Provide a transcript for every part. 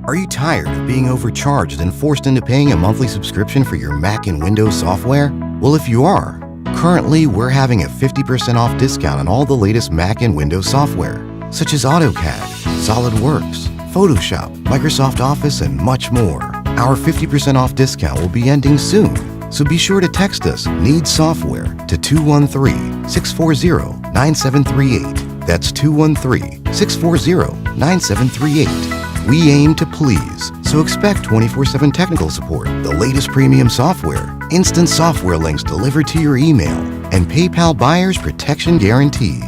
Are you tired of being overcharged and forced into paying a monthly subscription for your Mac and Windows software? Well, if you are, currently we're having a 50% off discount on all the latest Mac and Windows software, such as AutoCAD, SolidWorks, Photoshop, Microsoft Office, and much more. Our 50% off discount will be ending soon, so be sure to text us "Need Software" to 213-640-9738. That's 213-640-9738. We aim to please, so expect 24/7 technical support, the latest premium software, instant software links delivered to your email, and PayPal Buyer's Protection Guarantee.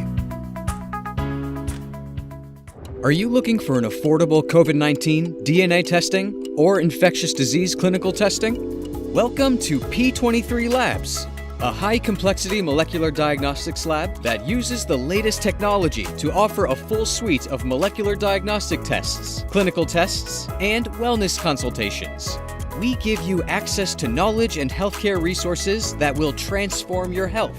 Are you looking for an affordable COVID-19 DNA testing or infectious disease clinical testing? Welcome to P23 Labs, a high-complexity molecular diagnostics lab that uses the latest technology to offer a full suite of molecular diagnostic tests, clinical tests, and wellness consultations. We give you access to knowledge and healthcare resources that will transform your health.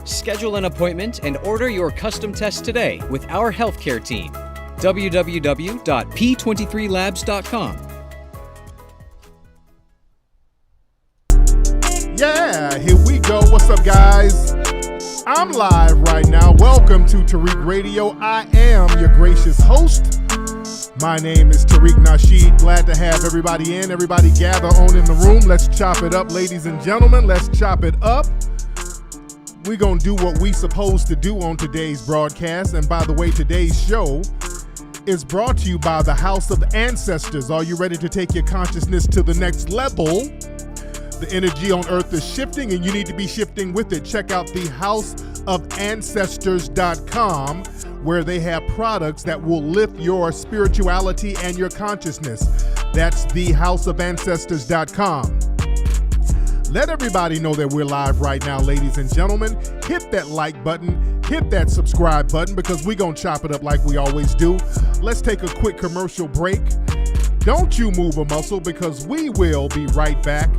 Schedule an appointment and order your custom test today with our healthcare team. www.p23labs.com. Yeah, here we go. What's up, guys? I'm live right now. Welcome to Tariq Radio. I am your gracious host. My name is Tariq Nasheed. Glad to have everybody in. Everybody gather on in the room. Let's chop it up, ladies and gentlemen. Let's chop it up. We're going to do what we supposed to do on today's broadcast. And by the way, today's show is brought to you by the House of Ancestors. Are you ready to take your consciousness to the next level? The energy on earth is shifting and you need to be shifting with it. Check out the houseofancestors.com, where they have products that will lift your spirituality and your consciousness. That's the houseofancestors.com. Let everybody know that we're live right now, ladies and gentlemen. Hit that like button, hit that subscribe button, because we're going to chop it up like we always do. Let's take a quick commercial break. Don't you move a muscle, because we will be right back,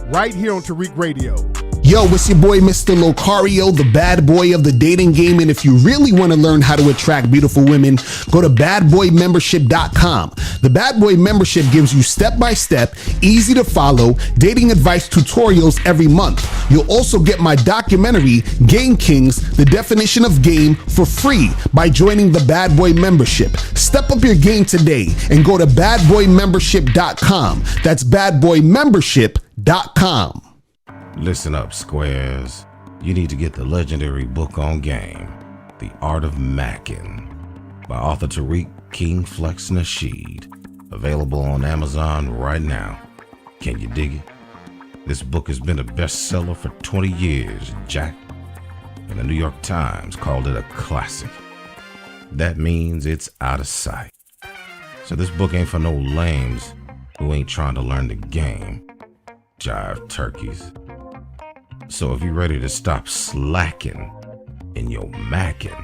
right here on Tariq Radio. Yo, it's your boy, Mr. Locario, the bad boy of the dating game. And if you really want to learn how to attract beautiful women, go to badboymembership.com. The Bad Boy Membership gives you step-by-step, easy to follow dating advice tutorials every month. You'll also get my documentary, Game Kings, The Definition of Game, for free by joining the Bad Boy Membership. Step up your game today and go to badboymembership.com. That's badboymembership.com. Listen up, squares. You need to get the legendary book on game, The Art of Mackin', by author Tariq King Flex Nasheed. Available on Amazon right now. Can you dig it? This book has been a bestseller for 20 years, Jack. And the New York Times called it a classic. That means it's out of sight. So this book ain't for no lames who ain't trying to learn the game. Jive turkeys. So if you're ready to stop slacking in your mackin',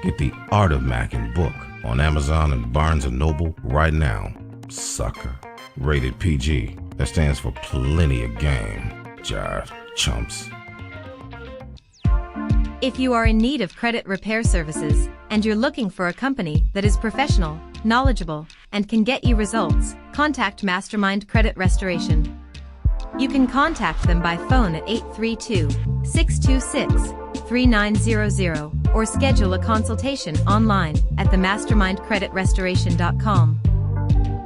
get the Art of Mackin' book on Amazon and Barnes & Noble right now. Sucker. Rated PG. That stands for plenty of game. Jive chumps. If you are in need of credit repair services and you're looking for a company that is professional, knowledgeable, and can get you results, contact Mastermind Credit Restoration. You can contact them by phone at 832-626-3900 or schedule a consultation online at themastermindcreditrestoration.com.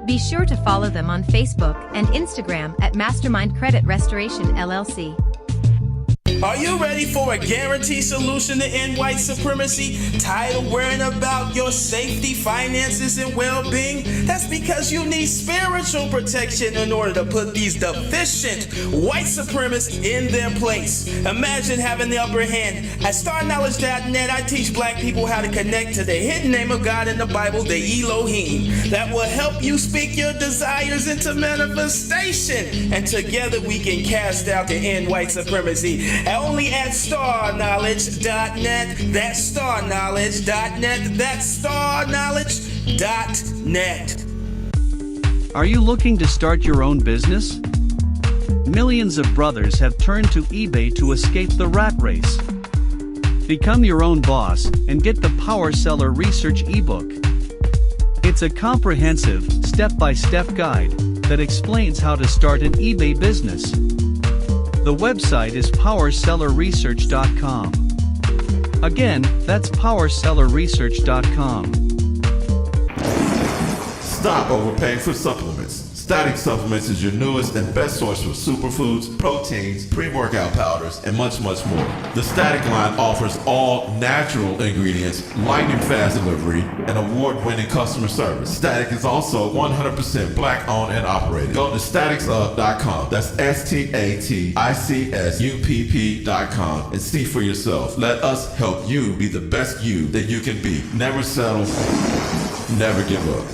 Be sure to follow them on Facebook and Instagram at Mastermind Credit Restoration LLC. Are you ready for a guaranteed solution to end white supremacy? Tired of worrying about your safety, finances, and well-being? That's because you need spiritual protection in order to put these deficient white supremacists in their place. Imagine having the upper hand. At StarKnowledge.net, I teach black people how to connect to the hidden name of God in the Bible, the Elohim, that will help you speak your desires into manifestation. And together we can cast out the end white supremacy. Only at StarKnowledge.net. That's StarKnowledge.net. That's StarKnowledge.net. Are you looking to start your own business? Millions of brothers have turned to eBay to escape the rat race. Become your own boss and get the Power Seller Research ebook. It's a comprehensive, step-by-step guide that explains how to start an eBay business. The website is powersellerresearch.com. Again, that's powersellerresearch.com. Stop overpaying for supplements. Static Supplements is your newest and best source for superfoods, proteins, pre-workout powders, and much, much more. The Static line offers all natural ingredients, lightning fast delivery, and award-winning customer service. Static is also 100% black-owned and operated. Go to staticsup.com. That's STATICSUPP.com and see for yourself. Let us help you be the best you that you can be. Never settle, never give up.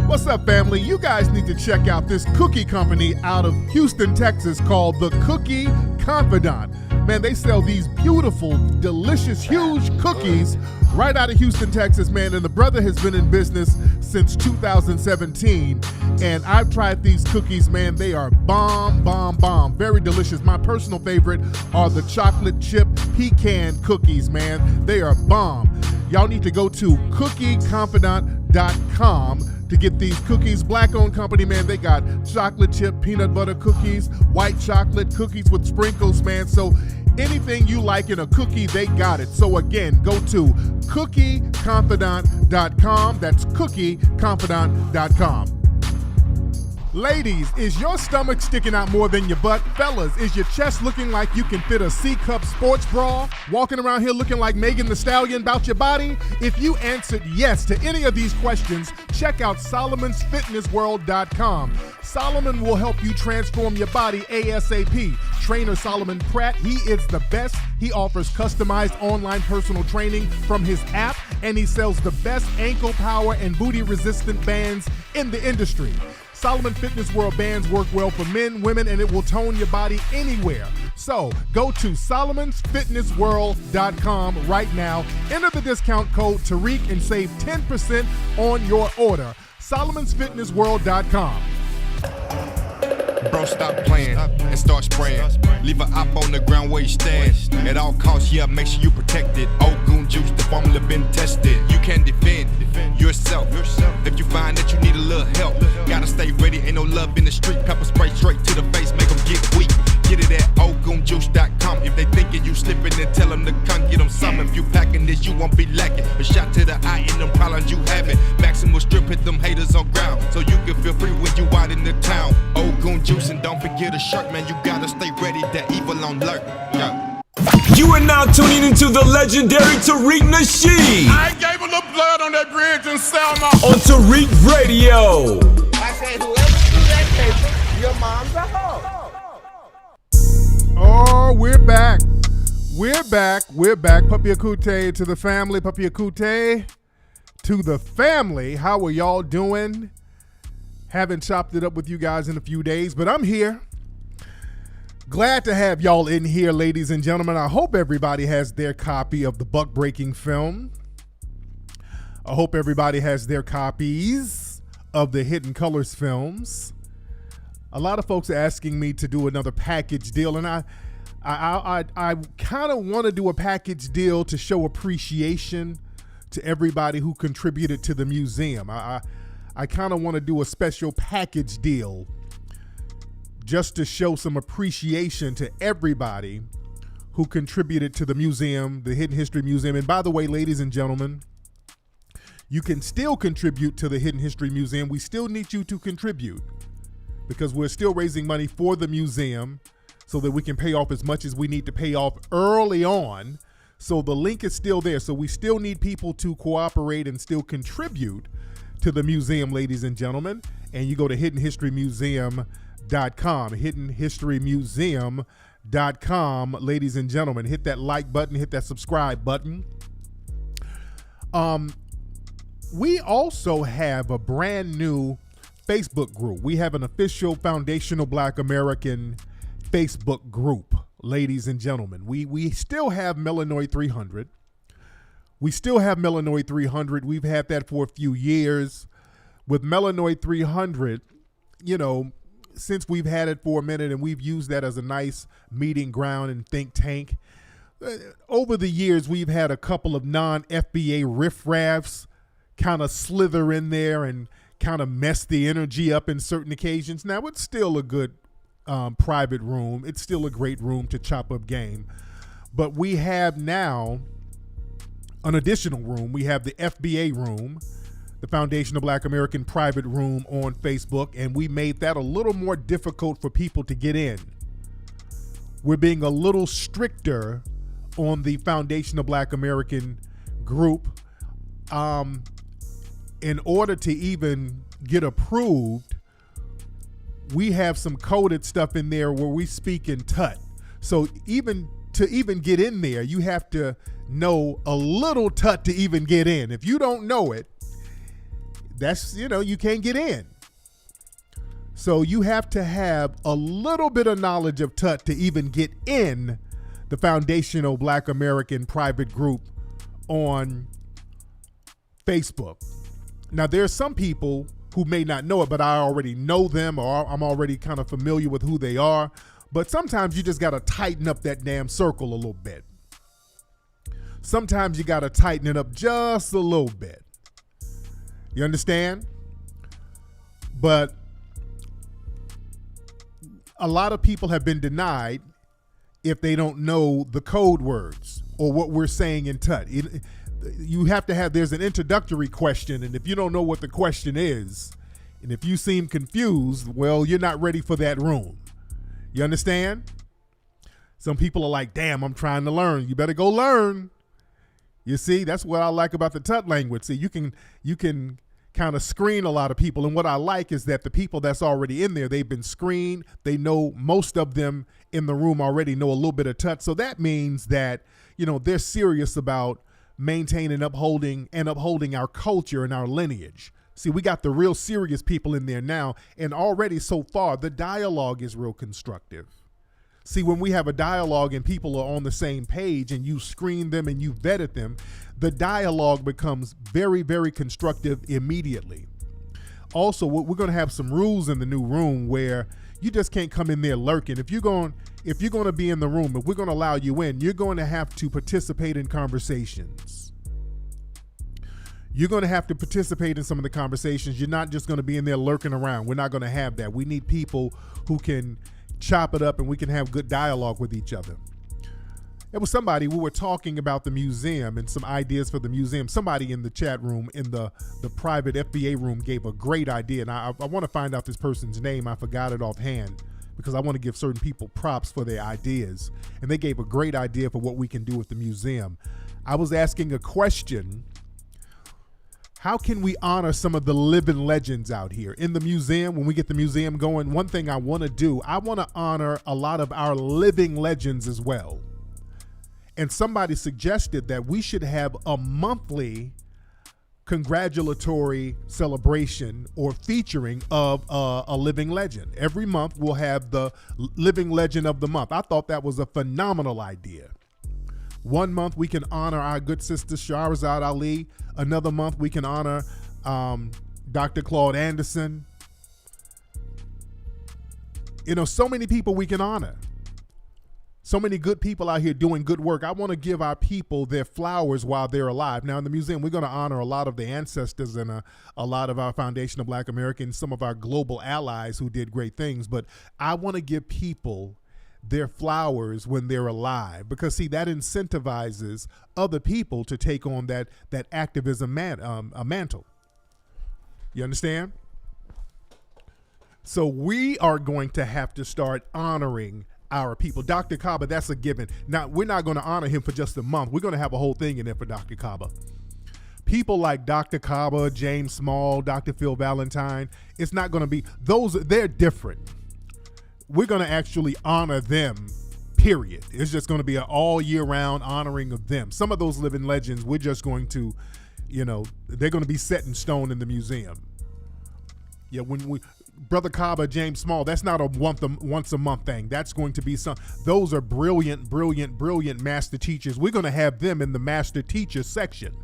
What's up, family? You guys need to check out this cookie company out of Houston, Texas called The Cookie Confidant. Man, they sell these beautiful, delicious, huge cookies right out of Houston, Texas, man. And the brother has been in business since 2017. And I've tried these cookies, man. They are bomb, bomb, bomb. Very delicious. My personal favorite are the chocolate chip pecan cookies, man. They are bomb. Y'all need to go to cookieconfidant.com to get these cookies. Black-owned company, man. They got chocolate chip peanut butter cookies, white chocolate cookies with sprinkles, man. So anything you like in a cookie, they got it. So again, go to cookieconfidant.com. That's cookieconfidant.com. Ladies, is your stomach sticking out more than your butt? Fellas, is your chest looking like you can fit a C-cup sports bra? Walking around here looking like Megan Thee Stallion about your body? If you answered yes to any of these questions, check out Solomon'sFitnessWorld.com. Solomon will help you transform your body ASAP. Trainer Solomon Pratt, he is the best. He offers customized online personal training from his app, and he sells the best ankle power and booty resistant bands in the industry. Solomon Fitness World bands work well for men, women, and it will tone your body anywhere. So go to Solomon'sFitnessWorld.com right now. Enter the discount code Tariq and save 10% on your order. Solomon'sFitnessWorld.com. Bro, stop playing and start spraying. Leave an op on the ground where you stand. At all costs, yeah, make sure you protect it. Old goon juice, the formula been tested. You can defend yourself. If you find that you need a little help, gotta stay ready. Ain't no love in the street. Pepper spray straight to the face, make them get weak. Get it at oldgoonjuice.com. If they thinking you slipping, then tell them to come get them some. If you packing this, you won't be lacking. A shot to the eye in them problems you having. Maximal strip, hit them haters on ground, so you can feel free when you out in the town. Old goon juice, and don't forget a shirt, man. You gotta stay ready, that evil on alert. Yeah. You are now tuning into the legendary Tariq Nasheed. I gave a little blood on that bridge in Selma. On Tariq Radio. I said, whoever do that paper, your mom's a hoe. Oh, we're back. We're back. We're back. Papi Akute to the family. Papi Akute to the family. How are y'all doing? Haven't chopped it up with you guys in a few days, but I'm here. Glad to have y'all in here, ladies and gentlemen. I hope everybody has their copy of the Buck Breaking film. I hope everybody has their copies of the Hidden Colors films. A lot of folks are asking me to do another package deal, and I kind of want to do a package deal to show appreciation to everybody who contributed to the museum. I kind of want to do a special package deal just to show some appreciation to everybody who contributed to the museum, the Hidden History Museum. And by the way, ladies and gentlemen, you can still contribute to the Hidden History Museum. We still need you to contribute because we're still raising money for the museum so that we can pay off as much as we need to pay off early on. So the link is still there. So we still need people to cooperate and still contribute to the museum, ladies and gentlemen. And you go to hiddenhistorymuseum.com, hiddenhistorymuseum.com, ladies and gentlemen. Hit that like button, hit that subscribe button. We also have a brand new Facebook group. We have an official Foundational Black American Facebook group, ladies and gentlemen. We still have Melanoid 300. We still have Melanoid 300. We've had that for a few years. With Melanoid 300, you know, since we've had it for a minute and we've used that as a nice meeting ground and think tank, over the years, we've had a couple of non-FBA riffraffs kind of slither in there and kind of mess the energy up in certain occasions. Now, it's still a good private room. It's still a great room to chop up game. But we have now an additional room. We have the FBA room, the Foundation of Black American Private Room on Facebook, and we made that a little more difficult for people to get in. We're being a little stricter on the Foundation of Black American group. In order to even get approved, we have some coded stuff in there where we speak in Tut. So to even get in there, you have to know a little Tut to even get in. If you don't know it, that's, you can't get in. So you have to have a little bit of knowledge of Tut to even get in the Foundational Black American Private Group on Facebook. Now, there's some people who may not know it, but I already know them, or I'm already kind of familiar with who they are. But sometimes you just got to tighten up that damn circle a little bit. Sometimes you got to tighten it up just a little bit. You understand? But a lot of people have been denied if they don't know the code words or what we're saying in Tut. You have to have, there's an introductory question, and if you don't know what the question is, and if you seem confused, well, you're not ready for that room. You understand? Some people are like, damn, I'm trying to learn. You better go learn. You see, that's what I like about the Tut language. See, you can kind of screen a lot of people, and what I like is that the people that's already in there, they've been screened. They know, most of them in the room already know a little bit of Tut. So that means that, they're serious about maintaining, upholding our culture and our lineage. See, we got the real serious people in there now, and already so far, the dialogue is real constructive. See, when we have a dialogue and people are on the same page and you screen them and you vetted them, the dialogue becomes very, very constructive immediately. Also, we're going to have some rules in the new room where you just can't come in there lurking. If you're going to be in the room, if we're going to allow you in, you're going to have to participate in conversations. You're going to have to participate in some of the conversations. You're not just going to be in there lurking around. We're not going to have that. We need people who can chop it up and we can have good dialogue with each other. It was somebody, we were talking about the museum and some ideas for the museum. Somebody in the chat room, in the private FBA room, gave a great idea. And I want to find out this person's name. I forgot it offhand because I want to give certain people props for their ideas. And they gave a great idea for what we can do with the museum. I was asking a question. How can we honor some of the living legends out here in the museum? When we get the museum going, one thing I want to do, I want to honor a lot of our living legends as well. And somebody suggested that we should have a monthly congratulatory celebration or featuring of a living legend. Every month we'll have the living legend of the month. I thought that was a phenomenal idea. One month we can honor our good sister Shahrazad Ali. Another month we can honor Dr. Claude Anderson. So many people we can honor. So many good people out here doing good work. I want to give our people their flowers while they're alive. Now in the museum, we're going to honor a lot of the ancestors and a lot of our Foundation of Black Americans, some of our global allies who did great things. But I want to give people their flowers when they're alive, because see, that incentivizes other people to take on that activism mantle. You understand? So we are going to have to start honoring our people. Dr. Kaba, that's a given. Now, we're not going to honor him for just a month. We're going to have a whole thing in there for Dr. Kaba. People like Dr. Kaba, James Small, Dr. Phil Valentine, it's not going to be those. They're different. We're going to actually honor them, period. It's just going to be an all year round honoring of them. Some of those living legends, we're just going to, they're going to be set in stone in the museum. Yeah, Brother Kaba, James Small, that's not a once a month thing. That's going to be those are brilliant master teachers. We're going to have them in the master teacher section.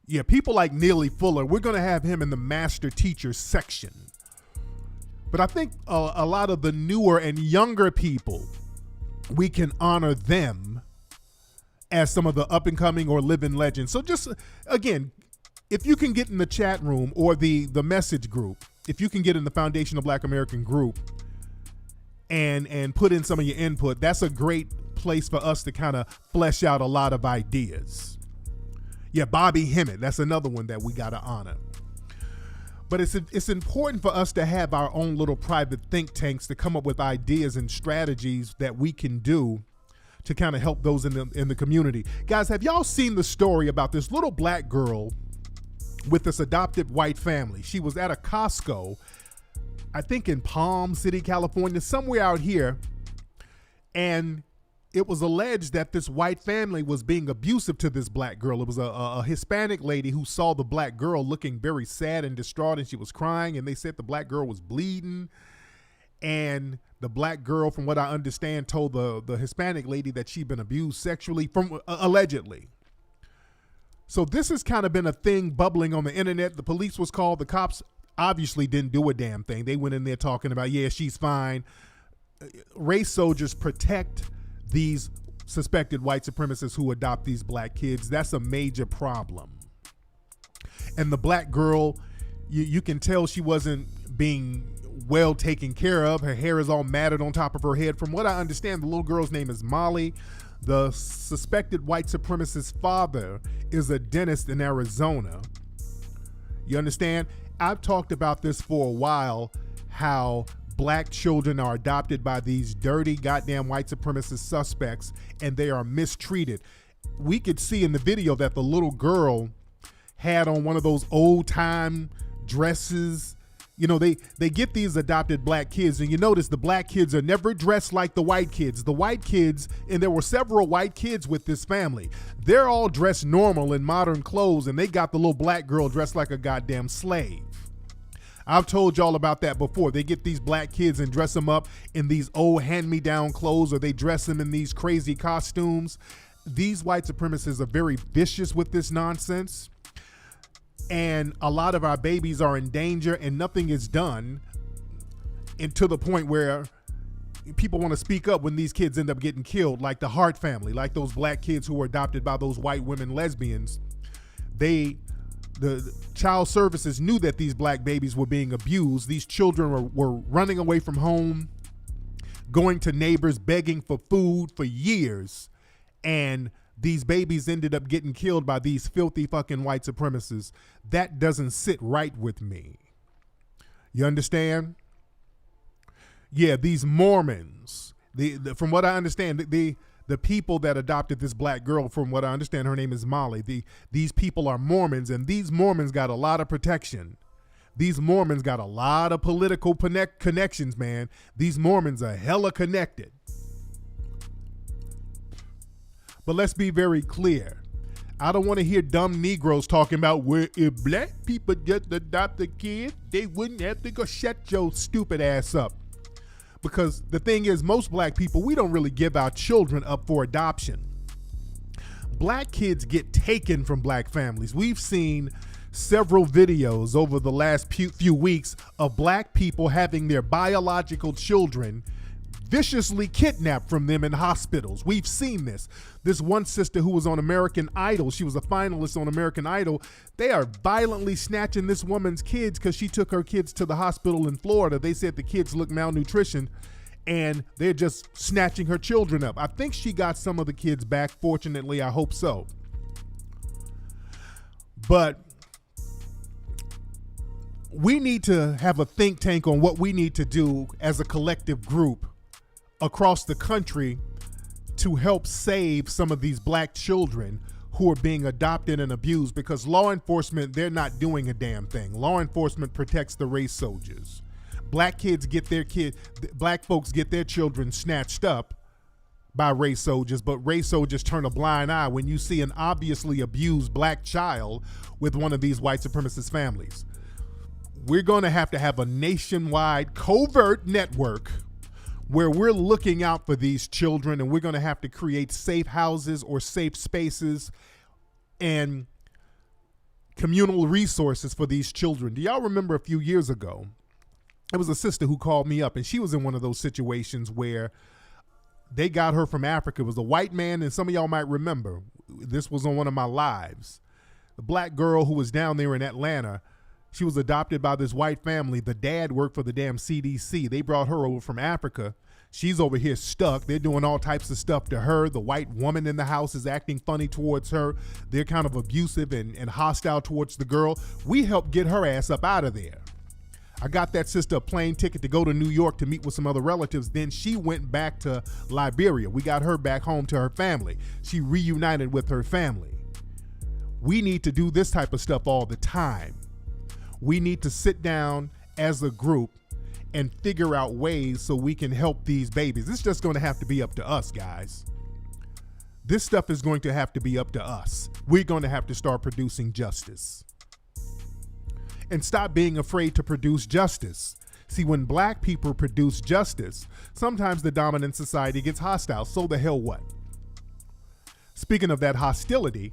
Yeah, people like Neely Fuller, we're going to have him in the master teacher section. But I think a lot of the newer and younger people, we can honor them as some of the up and coming or living legends. So just, again, if you can get in the chat room or the message group, if you can get in the Foundation of Black American group and put in some of your input, that's a great place for us to kind of flesh out a lot of ideas. Yeah, Bobby Hemmett, that's another one that we got to honor. But it's important for us to have our own little private think tanks to come up with ideas and strategies that we can do to kind of help those in the community. Guys, have y'all seen the story about this little black girl with this adopted white family? She was at a Costco, I think in Palm City, California, somewhere out here, and it was alleged that this white family was being abusive to this black girl. It was a Hispanic lady who saw the black girl looking very sad and distraught, and she was crying, and they said the black girl was bleeding. And the black girl, from what I understand, told the Hispanic lady that she'd been abused sexually, from allegedly. So this has kind of been a thing bubbling on the internet. The police was called. The cops obviously didn't do a damn thing. They went in there talking about, yeah, she's fine. Race soldiers protect these suspected white supremacists who adopt these black kids. That's a major problem. And the black girl, you can tell she wasn't being well taken care of. Her hair is all matted on top of her head. From what I understand, the little girl's name is Molly. The suspected white supremacist father is a dentist in Arizona. You understand? I've talked about this for a while, how black children are adopted by these dirty goddamn white supremacist suspects and they are mistreated. We could see in the video that the little girl had on one of those old time dresses. You know, they get these adopted black kids, and you notice the black kids are never dressed like the white kids. The white kids, and there were several white kids with this family, they're all dressed normal in modern clothes, and they got the little black girl dressed like a goddamn slave. I've told y'all about that before. They get these black kids and dress them up in these old hand-me-down clothes, or they dress them in these crazy costumes. These white supremacists are very vicious with this nonsense. And a lot of our babies are in danger and nothing is done, and to the point where people want to speak up when these kids end up getting killed, like the Hart family, like those black kids who were adopted by those white women lesbians. The child services knew that these black babies were being abused. These children were running away from home, going to neighbors, begging for food for years. And these babies ended up getting killed by these filthy fucking white supremacists. That doesn't sit right with me. You understand? Yeah, these Mormons, from what I understand, the people that adopted this black girl, from what I understand, her name is Molly. These people are Mormons, and these Mormons got a lot of protection. These Mormons got a lot of political connections, man. These Mormons are hella connected. But let's be very clear. I don't want to hear dumb Negroes talking about where if black people just adopt a kid, they wouldn't have to go. Shut your stupid ass up. Because the thing is, most black people, we don't really give our children up for adoption. Black kids get taken from black families. We've seen several videos over the last few weeks of black people having their biological children viciously kidnapped from them in hospitals. We've seen this. This one sister who was on American Idol, she was a finalist on American Idol. They are violently snatching this woman's kids because she took her kids to the hospital in Florida. They said the kids look malnutrition, and they're just snatching her children up. I think she got some of the kids back. Fortunately, I hope so. But we need to have a think tank on what we need to do as a collective group across the country to help save some of these black children who are being adopted and abused, because law enforcement, they're not doing a damn thing. Law enforcement protects the race soldiers. Black folks get their children snatched up by race soldiers, but race soldiers turn a blind eye when you see an obviously abused black child with one of these white supremacist families. We're going to have a nationwide covert network where we're looking out for these children, and we're going to have to create safe houses or safe spaces and communal resources for these children. Do y'all remember a few years ago, there was a sister who called me up, and she was in one of those situations where they got her from Africa. It was a white man, and some of y'all might remember, this was on one of my lives. The black girl who was down there in Atlanta, she was adopted by this white family. The dad worked for the damn CDC. They brought her over from Africa. She's over here stuck. They're doing all types of stuff to her. The white woman in the house is acting funny towards her. They're kind of abusive and hostile towards the girl. We helped get her ass up out of there. I got that sister a plane ticket to go to New York to meet with some other relatives. Then she went back to Liberia. We got her back home to her family. She reunited with her family. We need to do this type of stuff all the time. We need to sit down as a group and figure out ways so we can help these babies. It's just going to have to be up to us, guys. This stuff is going to have to be up to us. We're going to have to start producing justice. And stop being afraid to produce justice. See, when black people produce justice, sometimes the dominant society gets hostile. So the hell what? Speaking of that hostility,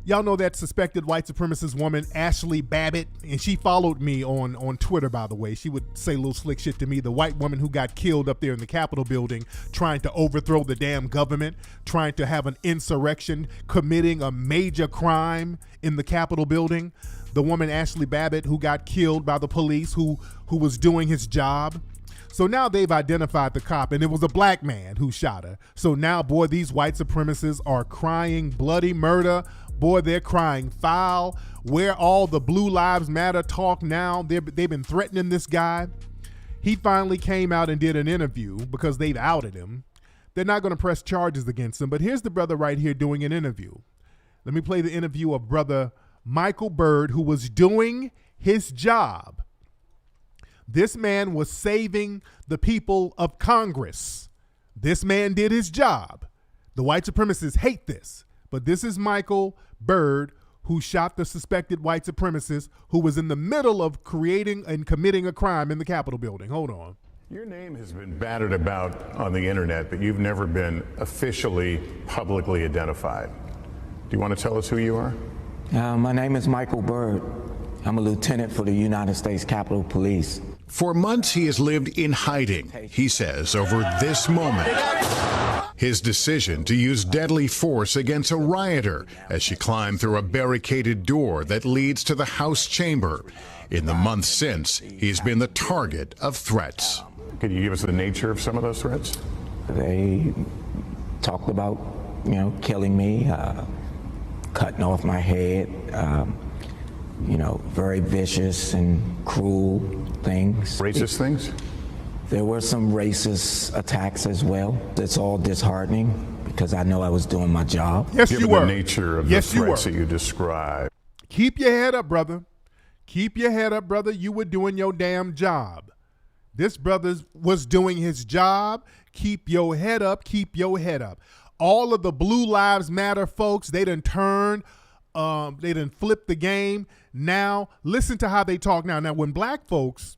y'all know that suspected white supremacist woman, Ashley Babbitt, and she followed me on Twitter, by the way. She would say little slick shit to me. The white woman who got killed up there in the Capitol building trying to overthrow the damn government, trying to have an insurrection, committing a major crime in the Capitol building. The woman, Ashley Babbitt, who got killed by the police, who was doing his job. So now they've identified the cop, and it was a black man who shot her. So now, boy, these white supremacists are crying bloody murder. Boy, they're crying foul. Where all the Blue Lives Matter talk now, they've been threatening this guy. He finally came out and did an interview because they've outed him. They're not going to press charges against him, but here's the brother right here doing an interview. Let me play the interview of brother Michael Byrd, who was doing his job. This man was saving the people of Congress. This man did his job. The white supremacists hate this. But this is Michael Byrd, who shot the suspected white supremacist who was in the middle of creating and committing a crime in the Capitol building. Hold on. Your name has been battered about on the internet, but you've never been officially publicly identified. Do you want to tell us who you are? My name is Michael Byrd. I'm a lieutenant for the United States Capitol Police. For months, he has lived in hiding, he says, over this moment. His decision to use deadly force against a rioter as she climbed through a barricaded door that leads to the House chamber. In the months since, he's been the target of threats. Could you give us the nature of some of those threats? They talked about, killing me, cutting off my head, very vicious and cruel things. Racist things? There were some racist attacks as well. It's all disheartening because I know I was doing my job. Yes, you were. Given the nature of the threats that you described. Keep your head up, brother. Keep your head up, brother. You were doing your damn job. This brother was doing his job. Keep your head up. Keep your head up. All of the Blue Lives Matter folks, they done turned, they done flipped the game. Now, listen to how they talk now. Now, when black folks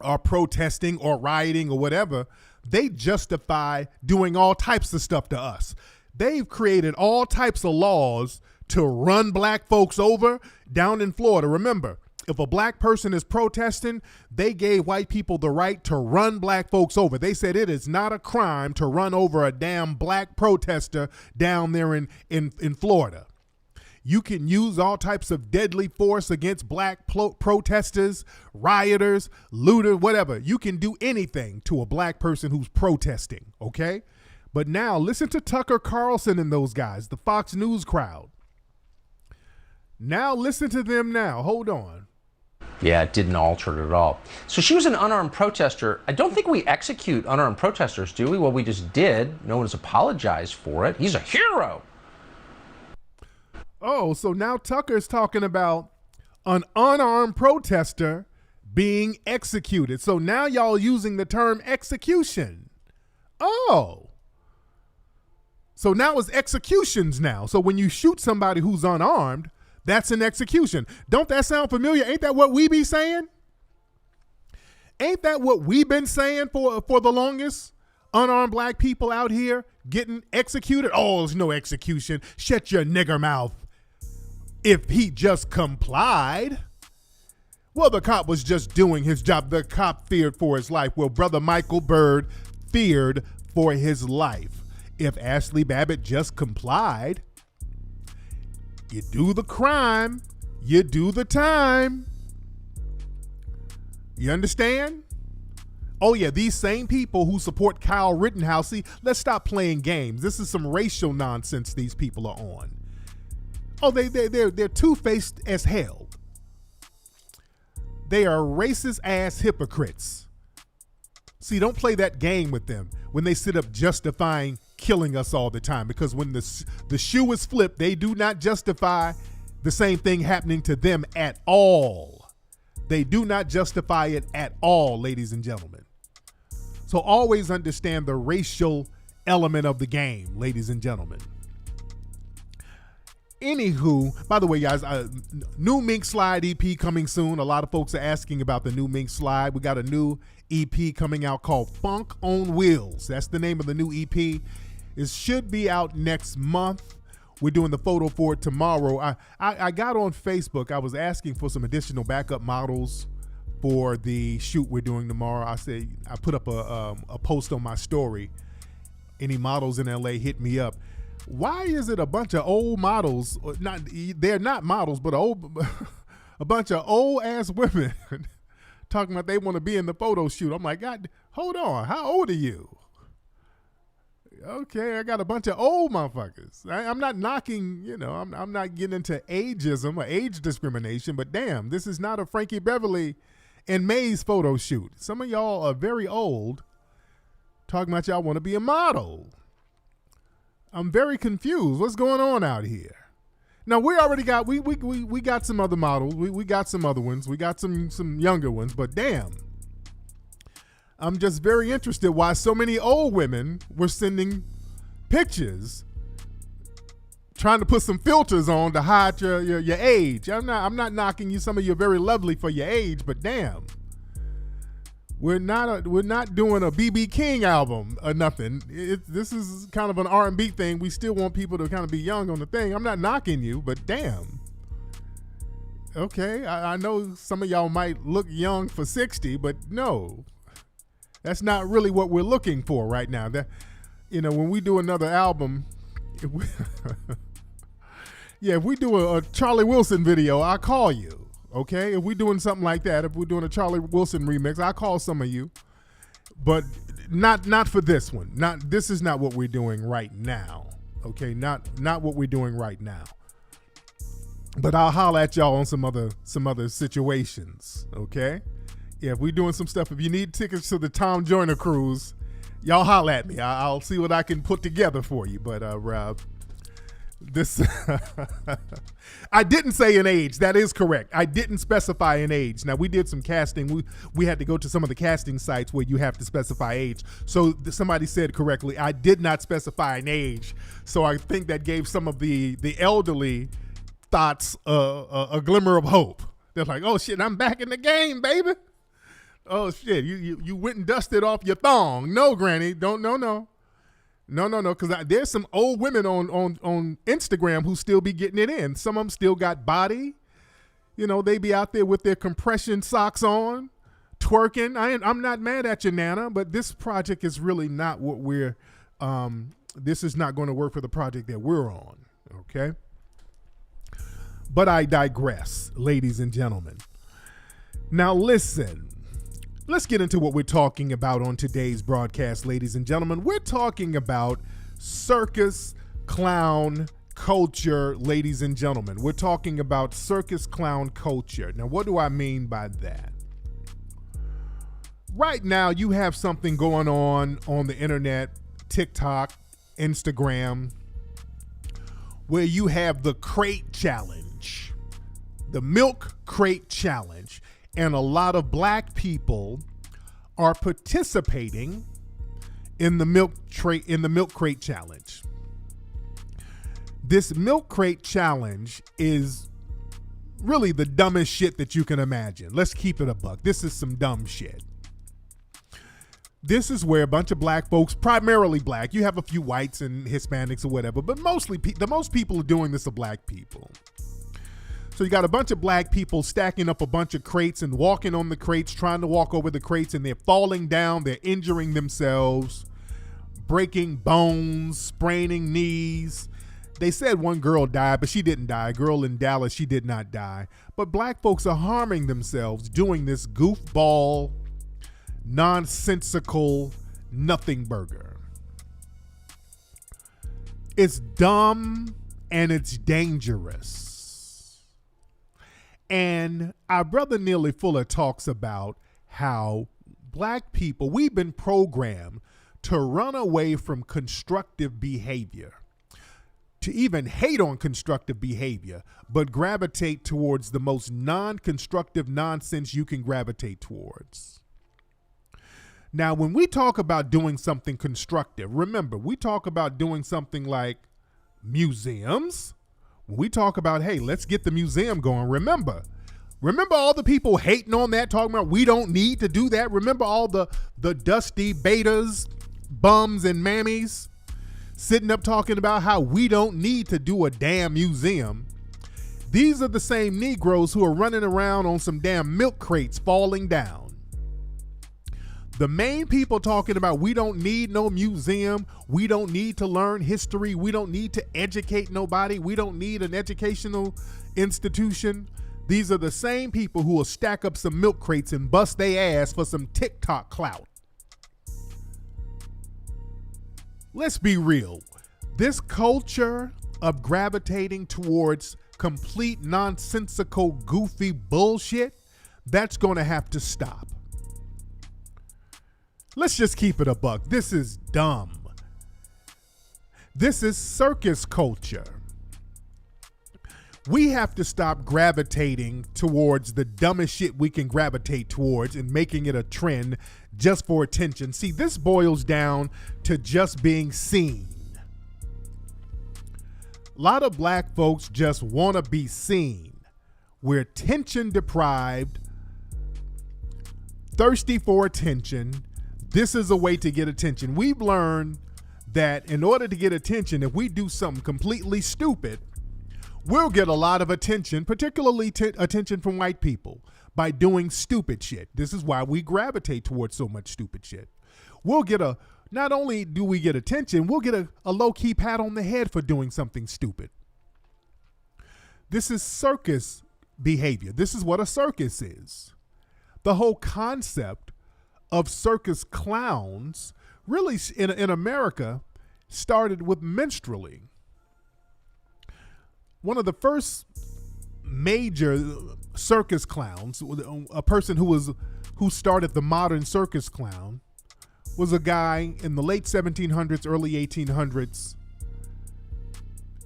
are protesting or rioting or whatever, they justify doing all types of stuff to us. They've created all types of laws to run black folks over down in Florida. Remember, if a black person is protesting, they gave white people the right to run black folks over. They said it is not a crime to run over a damn black protester down there in Florida. You can use all types of deadly force against black protesters, rioters, looters, whatever. You can do anything to a black person who's protesting, okay? But now listen to Tucker Carlson and those guys, the Fox News crowd. Now listen to them now. Hold on. Yeah, it didn't alter it at all. So she was an unarmed protester. I don't think we execute unarmed protesters, do we? Well, we just did. No one's apologized for it. He's a hero. Oh, so now Tucker's talking about an unarmed protester being executed. So now y'all using the term execution. Oh. So now it's executions now. So when you shoot somebody who's unarmed, that's an execution. Don't that sound familiar? Ain't that what we be saying? Ain't that what we've been saying for the longest? Unarmed black people out here getting executed? Oh, there's no execution. Shut your nigger mouth. If he just complied. Well, the cop was just doing his job. The cop feared for his life. Well, brother Michael Byrd feared for his life. If Ashley Babbitt just complied, You do the crime, you do the time. You understand? Oh yeah, these same people who support Kyle Rittenhouse, see, let's stop playing games. This is some racial nonsense these people are on. Oh, they're two-faced as hell. They are racist ass hypocrites. See, don't play that game with them when they sit up justifying killing us all the time, because when the shoe is flipped, they do not justify the same thing happening to them at all. They do not justify it at all, ladies and gentlemen. So always understand the racial element of the game, ladies and gentlemen. Anywho, by the way, guys, new Mink Slide EP coming soon. A lot of folks are asking about the new Mink Slide. We got a new EP coming out called Funk on Wheels. That's the name of the new EP. It should be out next month. We're doing the photo for it tomorrow. I got on Facebook. I was asking for some additional backup models for the shoot we're doing tomorrow. I put up a post on my story. Any models in LA, hit me up. Why is it a bunch of old models? They're not models, but a bunch of old ass women talking about they want to be in the photo shoot. I'm like, God, hold on. How old are you? Okay, I got a bunch of old motherfuckers. I'm not knocking, I'm not getting into ageism or age discrimination, but damn, this is not a Frankie Beverly and Maze photo shoot. Some of y'all are very old talking about y'all want to be a model. I'm very confused. What's going on out here? Now we already got we got some other models. We got some other ones. We got some younger ones, but damn. I'm just very interested why so many old women were sending pictures trying to put some filters on to hide your age. I'm not knocking you. Some of you are very lovely for your age, but damn. We're not doing a BB King album or nothing. This is kind of an R&B thing. We still want people to kind of be young on the thing. I'm not knocking you, but damn. Okay, I know some of y'all might look young for 60, but no. That's not really what we're looking for right now. That, when we do another album, if we do a Charlie Wilson video, I'll call you. Okay, if we're doing something like that, if we're doing a Charlie Wilson remix, I'll call some of you, but not for this one. This is not what we're doing right now. Okay, not what we're doing right now. But I'll holler at y'all on some other situations. Okay, yeah, if we're doing some stuff, if you need tickets to the Tom Joyner cruise, y'all holler at me. I'll see what I can put together for you. But this I didn't say an age. That is correct. I didn't specify an age. Now, we did some casting. We had to go to some of the casting sites where you have to specify age. So somebody said correctly, I did not specify an age. So I think that gave some of the elderly thoughts a glimmer of hope. They're like, oh shit, I'm back in the game, baby. Oh shit, you went and dusted off your thong. No, Granny, don't, no, because there's some old women on Instagram who still be getting it in. Some of them still got body. They be out there with their compression socks on, twerking. I'm not mad at you, Nana, but this project is really not what we're, this is not going to work for the project that we're on, okay? But I digress, ladies and gentlemen. Now listen. Let's get into what we're talking about on today's broadcast, ladies and gentlemen. We're talking about circus clown culture, ladies and gentlemen. We're talking about circus clown culture. Now, what do I mean by that? Right now, you have something going on the internet, TikTok, Instagram, where you have the crate challenge, the milk crate challenge. And a lot of black people are participating in the milk crate challenge. This milk crate challenge is really the dumbest shit that you can imagine. Let's keep it a buck. This is some dumb shit. This is where a bunch of black folks, primarily black, you have a few whites and Hispanics or whatever, but mostly the most people doing this are black people. So you got a bunch of black people stacking up a bunch of crates and walking on the crates, trying to walk over the crates, and they're falling down, they're injuring themselves, breaking bones, spraining knees. They said one girl died, but she didn't die. A girl in Dallas, she did not die. But black folks are harming themselves doing this goofball, nonsensical nothing burger. It's dumb and it's dangerous. And our brother Neely Fuller talks about how black people, we've been programmed to run away from constructive behavior, to even hate on constructive behavior, but gravitate towards the most non-constructive nonsense you can gravitate towards. Now, when we talk about doing something constructive, remember, we talk about doing something like museums. When we talk about, hey, let's get the museum going, remember all the people hating on that, talking about we don't need to do that. Remember all the dusty betas, bums, and mammies sitting up talking about how we don't need to do a damn museum. These are the same Negroes who are running around on some damn milk crates falling down. The main people talking about we don't need no museum, we don't need to learn history, we don't need to educate nobody, we don't need an educational institution. These are the same people who will stack up some milk crates and bust their ass for some TikTok clout. Let's be real. This culture of gravitating towards complete nonsensical, goofy bullshit, that's going to have to stop. Let's just keep it a buck. This is dumb. This is circus culture. We have to stop gravitating towards the dumbest shit we can gravitate towards and making it a trend just for attention. See, this boils down to just being seen. A lot of black folks just want to be seen. We're attention deprived, thirsty for attention. This is a way to get attention. We've learned that in order to get attention, if we do something completely stupid, we'll get a lot of attention, particularly attention from white people, by doing stupid shit. This is why we gravitate towards so much stupid shit. We'll get not only do we get attention, we'll get a low-key pat on the head for doing something stupid. This is circus behavior. This is what a circus is. The whole concept of circus clowns really in America started with minstrelsy. One of the first major circus clowns, a person who started the modern circus clown, was a guy in the late 1700s, early 1800s,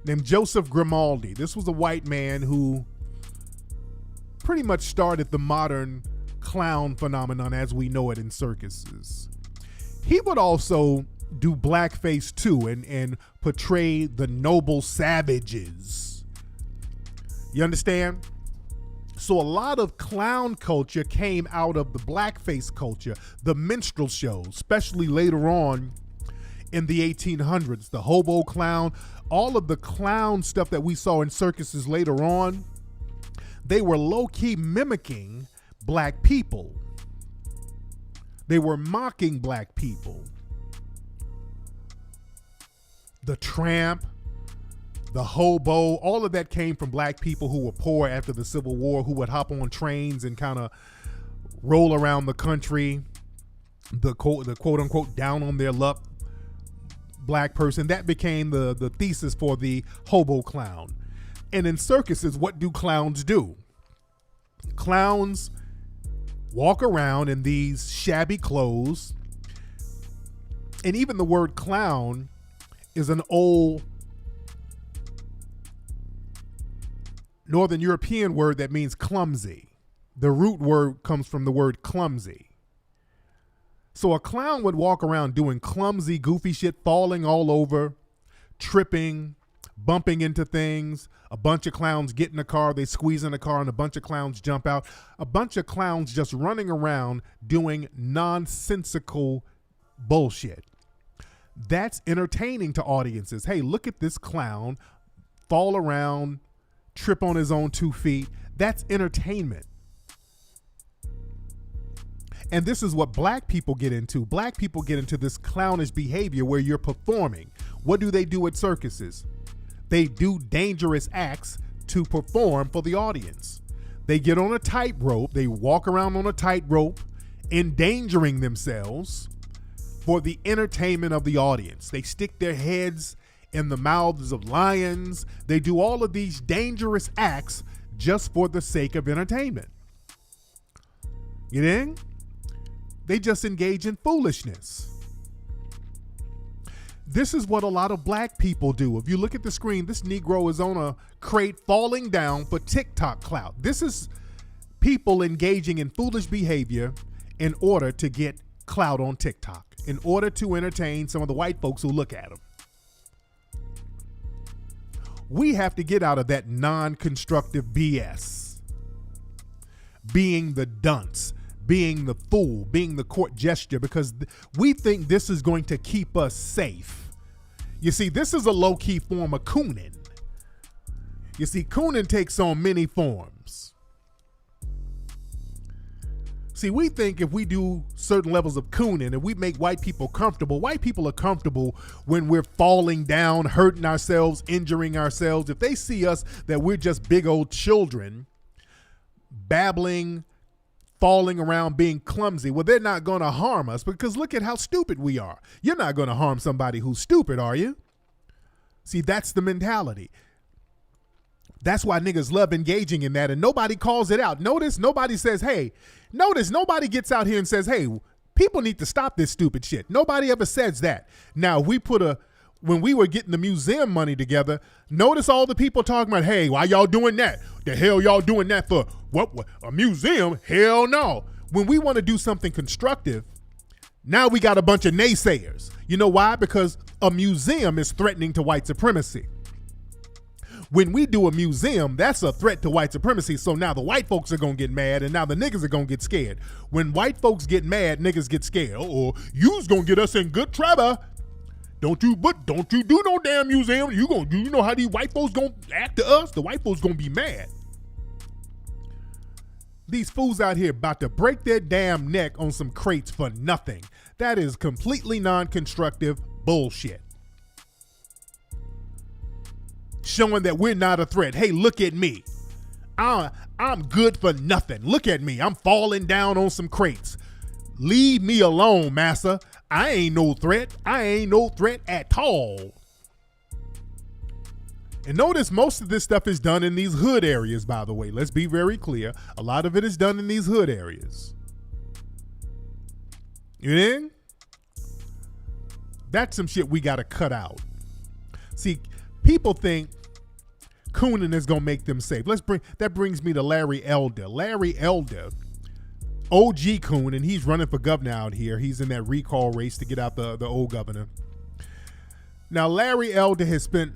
named Joseph Grimaldi. This was a white man who pretty much started the modern clown phenomenon as we know it in circuses. He would also do blackface too and portray the noble savages. You understand? So a lot of clown culture came out of the blackface culture, the minstrel shows, especially later on in the 1800s, the hobo clown, all of the clown stuff that we saw in circuses later on, they were low-key mimicking black people. They were mocking black people. The tramp, the hobo, all of that came from black people who were poor after the Civil War, who would hop on trains and kind of roll around the country. The quote unquote down on their luck black person. That became the thesis for the hobo clown. And in circuses, what do clowns do? Clowns walk around in these shabby clothes. And even the word clown is an old Northern European word that means clumsy. The root word comes from the word clumsy. So a clown would walk around doing clumsy, goofy shit, falling all over, tripping, bumping into things. A bunch of clowns get in a car, they squeeze in a car, and a bunch of clowns jump out. A bunch of clowns just running around doing nonsensical bullshit. That's entertaining to audiences. Hey, look at this clown fall around, trip on his own 2 feet. That's entertainment. And this is what black people get into. Black people get into this clownish behavior where you're performing. What do they do at circuses? They do dangerous acts to perform for the audience. They get on a tightrope. They walk around on a tightrope, endangering themselves for the entertainment of the audience. They stick their heads in the mouths of lions. They do all of these dangerous acts just for the sake of entertainment. You think? They just engage in foolishness. This is what a lot of black people do. If you look at the screen, this Negro is on a crate falling down for TikTok clout. This is people engaging in foolish behavior in order to get clout on TikTok, in order to entertain some of the white folks who look at them. We have to get out of that non-constructive BS. Being the dunce, being the fool, being the court gesture, because we think this is going to keep us safe. You see, this is a low-key form of cooning. You see, cooning takes on many forms. See, we think if we do certain levels of cooning and we make white people are comfortable when we're falling down, hurting ourselves, injuring ourselves. If they see us that we're just big old children, babbling, falling around, being clumsy, well, they're not going to harm us because look at how stupid we are. You're not going to harm somebody who's stupid, are you? See, that's the mentality. That's why niggas love engaging in that, and nobody calls it out. Notice nobody says, hey, nobody gets out here and says, hey, people need to stop this stupid shit. Nobody ever says that. Now, when we were getting the museum money together, notice all the people talking about, hey, why y'all doing that? The hell y'all doing that for? What a museum? Hell no. When we want to do something constructive, now we got a bunch of naysayers. You know why? Because a museum is threatening to white supremacy. When we do a museum, that's a threat to white supremacy. So now the white folks are going to get mad and now the niggas are going to get scared. When white folks get mad, niggas get scared. Uh-oh, you's going to get us in good trouble. Don't you do no damn museum. You know how these white folks going to act to us? The white folks going to be mad. These fools out here about to break their damn neck on some crates for nothing. That is completely non-constructive bullshit. Showing that we're not a threat. Hey, look at me. I'm good for nothing. Look at me. I'm falling down on some crates. Leave me alone, massa. I ain't no threat. I ain't no threat at all. And notice most of this stuff is done in these hood areas, by the way. Let's be very clear. A lot of it is done in these hood areas. You in? That's some shit we got to cut out. See, people think cooning is going to make them safe. That brings me to Larry Elder. Larry Elder, OG coon, and he's running for governor out here. He's in that recall race to get out the old governor. Now, Larry Elder has spent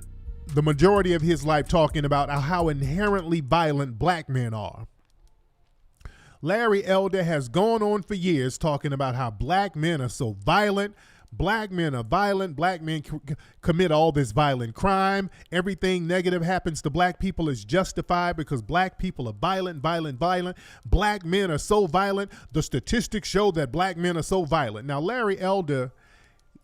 the majority of his life talking about how inherently violent black men are. Larry Elder has gone on for years talking about how black men are so violent. Black men are violent. Black men commit all this violent crime. Everything negative happens to black people is justified because black people are violent. Black men are so violent. The statistics show that black men are so violent. Now, Larry Elder,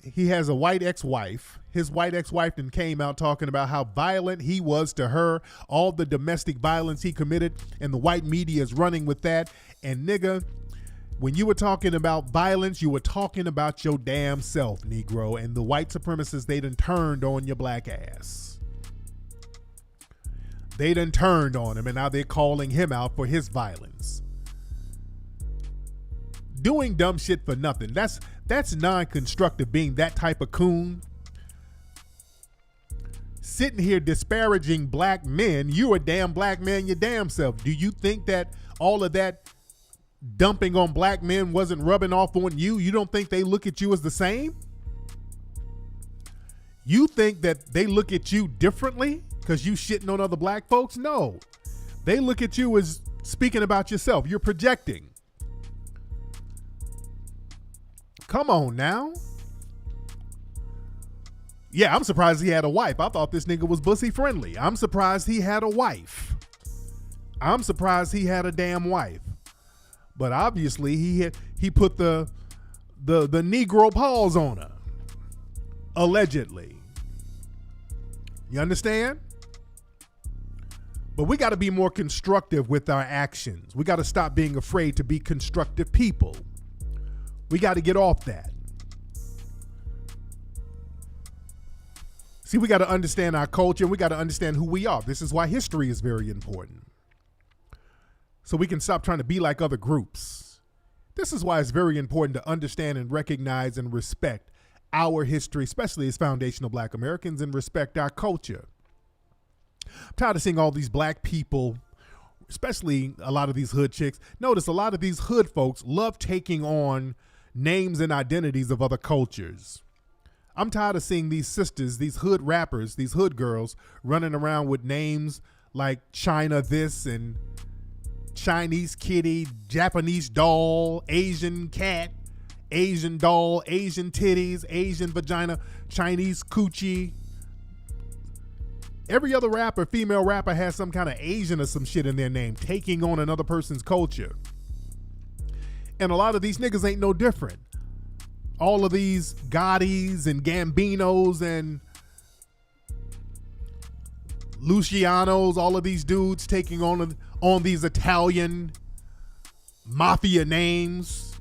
he has a white ex-wife. His white ex-wife then came out talking about how violent he was to her, all the domestic violence he committed, and the white media is running with that. And nigga, when you were talking about violence, you were talking about your damn self, Negro. And the white supremacists, they done turned on your black ass. They done turned on him, and now they're calling him out for his violence. Doing dumb shit for nothing. That's non-constructive, being that type of coon. Sitting here disparaging black men. You a damn black man your damn self. Do you think that all of that dumping on black men wasn't rubbing off on you? You don't think they look at you as the same? You think that they look at you differently because you shitting on other black folks? No. They look at you as speaking about yourself. You're projecting. Come on now. Yeah, I'm surprised he had a wife. I thought this nigga was bussy friendly. I'm surprised he had a wife. I'm surprised he had a damn wife. But obviously he put the Negro paws on her. Allegedly. You understand? But we got to be more constructive with our actions. We got to stop being afraid to be constructive people. We got to get off that. See, we got to understand our culture and we got to understand who we are. This is why history is very important. So we can stop trying to be like other groups. This is why it's very important to understand and recognize and respect our history, especially as foundational Black Americans, and respect our culture. I'm tired of seeing all these black people, especially a lot of these hood chicks. Notice a lot of these hood folks love taking on names and identities of other cultures. I'm tired of seeing these sisters, these hood rappers, these hood girls running around with names like China this and Chinese kitty, Japanese doll, Asian cat, Asian doll, Asian titties, Asian vagina, Chinese coochie. Every other rapper, female rapper, has some kind of Asian or some shit in their name, taking on another person's culture. And a lot of these niggas ain't no different. All of these Gottis and Gambinos and Lucianos, all of these dudes taking on these Italian mafia names.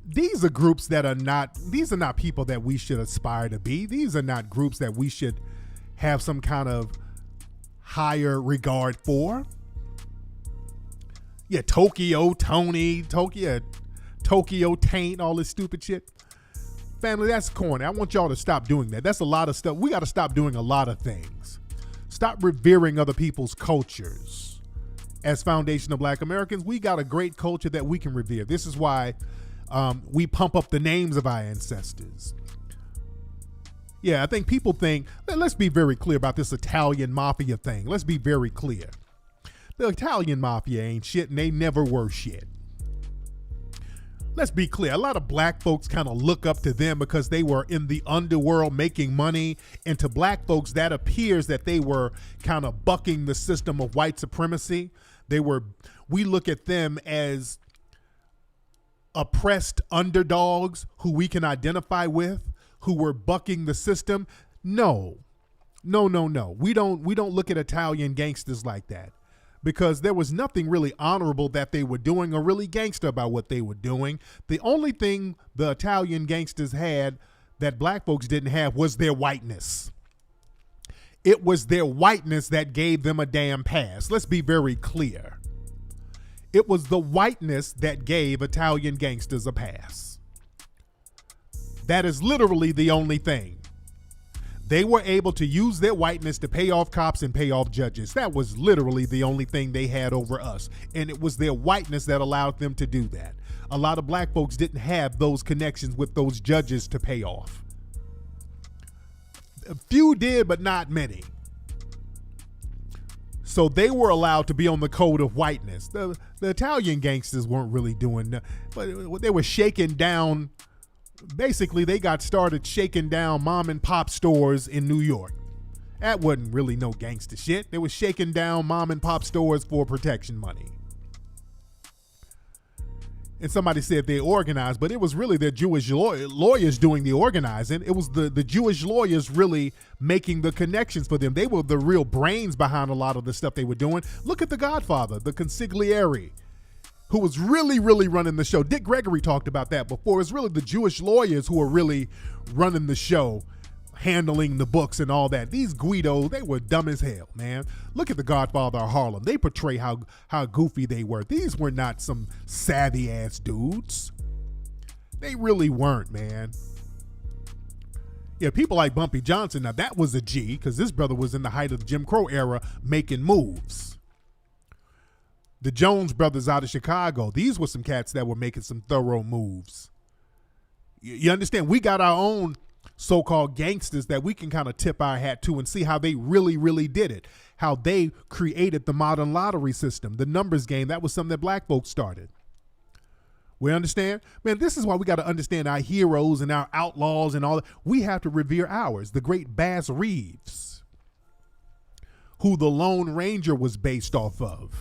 These are groups that are not, these are not people that we should aspire to be. These are not groups that we should have some kind of higher regard for. Yeah, Tokyo Taint, all this stupid shit. Family, that's corny. I want y'all to stop doing that. That's a lot of stuff. We got to stop doing a lot of things. Stop revering other people's cultures. As foundational Black Americans, we got a great culture that we can revere. This is why we pump up the names of our ancestors. Yeah, I think people think, let's be very clear about this Italian mafia thing. Let's be very clear. The Italian mafia ain't shit and they never were shit. Let's be clear. A lot of black folks kind of look up to them because they were in the underworld making money. And to black folks, that appears that they were kind of bucking the system of white supremacy. We look at them as oppressed underdogs who we can identify with, who were bucking the system. No. We don't look at Italian gangsters like that, because there was nothing really honorable that they were doing or really gangster about what they were doing. The only thing the Italian gangsters had that black folks didn't have was their whiteness. It was their whiteness that gave them a damn pass. Let's be very clear. It was the whiteness that gave Italian gangsters a pass. That is literally the only thing. They were able to use their whiteness to pay off cops and pay off judges. That was literally the only thing they had over us. And it was their whiteness that allowed them to do that. A lot of black folks didn't have those connections with those judges to pay off. A few did, but not many. So they were allowed to be on the code of whiteness. The Italian gangsters weren't really doing that, but they were shaking down. Basically, they got started shaking down mom and pop stores in New York. That wasn't really no gangster shit. They were shaking down mom and pop stores for protection money. And somebody said they organized, but it was really their Jewish lawyers doing the organizing. It was the Jewish lawyers really making the connections for them. They were the real brains behind a lot of the stuff they were doing. Look at The Godfather, the consigliere, who was really, really running the show. Dick Gregory talked about that before. It's really the Jewish lawyers who were really running the show, handling the books and all that. These Guidos, they were dumb as hell, man. Look at The Godfather of Harlem. They portray how goofy they were. These were not some savvy ass dudes. They really weren't, man. Yeah, people like Bumpy Johnson, now that was a G, because this brother was in the height of the Jim Crow era making moves. The Jones brothers out of Chicago, these were some cats that were making some thorough moves. You understand? We got our own so-called gangsters that we can kind of tip our hat to and see how they really, really did it. How they created the modern lottery system, the numbers game. That was something that black folks started. We understand? Man, this is why we got to understand our heroes and our outlaws and all that. We have to revere ours. The great Bass Reeves, who the Lone Ranger was based off of.